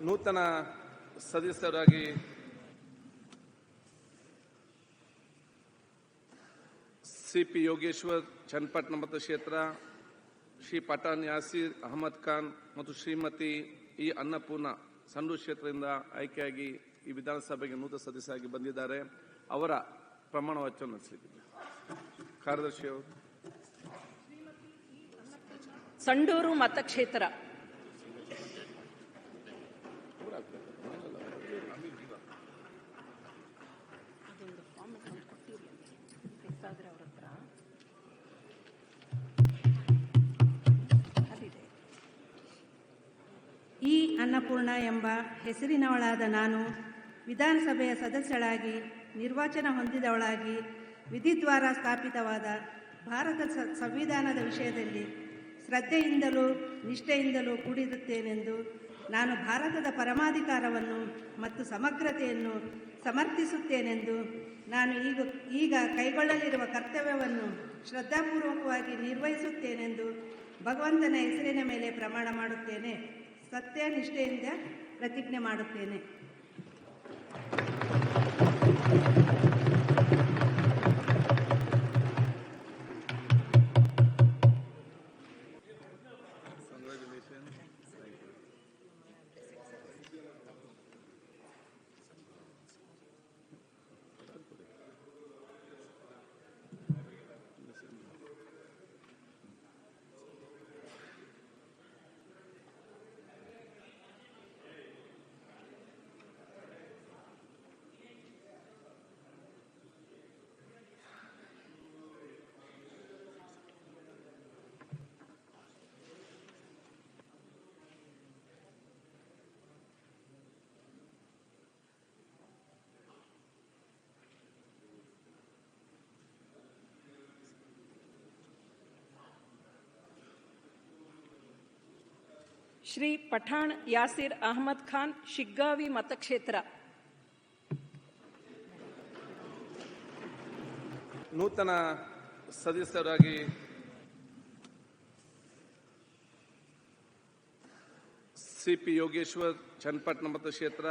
ನೂತನ ಸದಸ್ಯರಾಗಿ ಸಿಪಿ ಯೋಗೇಶ್ವರ್ ಚನ್ನಪಟ್ಟಣ ಮತಕ್ಷೇತ್ರ, ಶ್ರೀ ಪಠಾಣ್ ಯಾಸೀರ್ ಅಹಮದ್ ಖಾನ್ ಮತ್ತು ಶ್ರೀಮತಿ ಇ ಅನ್ನಪೂರ್ಣ ಸಂಡೂರು ಕ್ಷೇತ್ರದಿಂದ ಆಯ್ಕೆಯಾಗಿ ಈ ವಿಧಾನಸಭೆಗೆ ನೂತನ ಸದಸ್ಯರಾಗಿ ಬಂದಿದ್ದಾರೆ. ಅವರ ಪ್ರಮಾಣ ವಚನ ನಡೆಸಲಿದ್ದಾರೆ. ಕಾರ್ಯದರ್ಶಿ ಅವರು. ಸಂಡೂರು ಮತಕ್ಷೇತ್ರ ಇ ಅನ್ನಪೂರ್ಣ ಎಂಬ ಹೆಸರಿನವಳಾದ ನಾನು ವಿಧಾನಸಭೆಯ ಸದಸ್ಯಳಾಗಿ ನಿರ್ವಾಚನ ಹೊಂದಿದವಳಾಗಿ ವಿಧಿದ್ವಾರ ಸ್ಥಾಪಿತವಾದ ಭಾರತ ಸಂವಿಧಾನದ ವಿಷಯದಲ್ಲಿ ಶ್ರದ್ಧೆಯಿಂದಲೂ ನಿಷ್ಠೆಯಿಂದಲೂ ಕೂಡಿರುತ್ತೇನೆಂದು ನಾನು ಭಾರತದ ಪರಮಾಧಿಕಾರವನ್ನು ಮತ್ತು ಸಮಗ್ರತೆಯನ್ನು ಸಮರ್ಥಿಸುತ್ತೇನೆಂದು ನಾನು ಈಗ ಕೈಗೊಳ್ಳಲಿರುವ ಕರ್ತವ್ಯವನ್ನು ಶ್ರದ್ಧಾಪೂರ್ವಕವಾಗಿ ನಿರ್ವಹಿಸುತ್ತೇನೆಂದು ಭಗವಂತನ ಹೆಸರಿನ ಮೇಲೆ ಪ್ರಮಾಣ ಮಾಡುತ್ತೇನೆ. ಸತ್ಯ ನಿಷ್ಠೆಯಿಂದ ಪ್ರತಿಜ್ಞೆ ಮಾಡುತ್ತೇನೆ. ಶ್ರೀ ಪಠಾಣ್ ಯಾಸೀರ್ ಅಹಮದ್ ಖಾನ್, ಶಿಗ್ಗಾವಿ ಮತಕ್ಷೇತ್ರ. ನೂತನ ಸದಸ್ಯರಾಗಿ ಸಿಪಿ ಯೋಗೇಶ್ವರ್ ಚನ್ನಪಟ್ಟಣ ಮತಕ್ಷೇತ್ರ,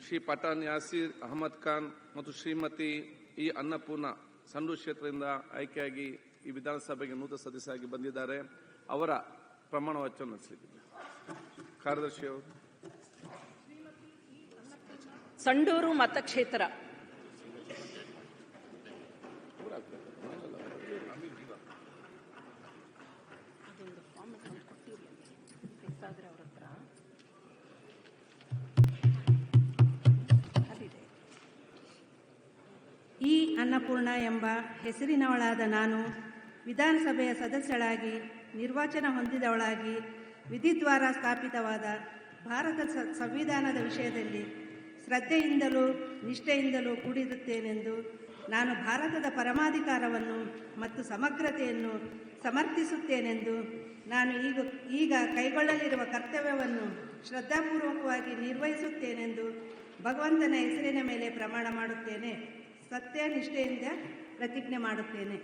ಶ್ರೀ ಪಠಾಣ್ ಯಾಸೀರ್ ಅಹಮದ್ ಖಾನ್ ಮತ್ತು ಶ್ರೀಮತಿ ಇ ಅನ್ನಪೂರ್ಣ ಸಂಡೂರು ಕ್ಷೇತ್ರದಿಂದ ಆಯ್ಕೆಯಾಗಿ ಈ ವಿಧಾನಸಭೆಗೆ ನೂತನ ಸದಸ್ಯರಾಗಿ ಬಂದಿದ್ದಾರೆ. ಅವರ ಪ್ರಮಾಣ ವಚನ ನಡೆಸಲಿದ್ದಾರೆ. ಕಾರ್ಯದರ್ಶಿ ಅವರು. ಸಂಡೂರು ಮತಕ್ಷೇತ್ರ ಇ ಅನ್ನಪೂರ್ಣ ಎಂಬ ಹೆಸರಿನವಳಾದ ನಾನು ವಿಧಾನಸಭೆಯ ಸದಸ್ಯಳಾಗಿ ನಿರ್ವಾಚನ ಹೊಂದಿದವಳಾಗಿ ವಿಧಿದ್ವಾರ ಸ್ಥಾಪಿತವಾದ ಭಾರತ ಸಂವಿಧಾನದ ವಿಷಯದಲ್ಲಿ ಶ್ರದ್ಧೆಯಿಂದಲೂ ನಿಷ್ಠೆಯಿಂದಲೂ ಕೂಡಿರುತ್ತೇನೆಂದು ನಾನು ಭಾರತದ ಪರಮಾಧಿಕಾರವನ್ನು ಮತ್ತು ಸಮಗ್ರತೆಯನ್ನು ಸಮರ್ಥಿಸುತ್ತೇನೆಂದು ನಾನು ಈಗ ಕೈಗೊಳ್ಳಲಿರುವ ಕರ್ತವ್ಯವನ್ನು ಶ್ರದ್ಧಾಪೂರ್ವಕವಾಗಿ ನಿರ್ವಹಿಸುತ್ತೇನೆಂದು ಭಗವಂತನ ಹೆಸರಿನ ಮೇಲೆ ಪ್ರಮಾಣ ಮಾಡುತ್ತೇನೆ. ಸತ್ಯ ನಿಷ್ಠೆಯಿಂದ ಪ್ರತಿಜ್ಞೆ ಮಾಡುತ್ತೇನೆ.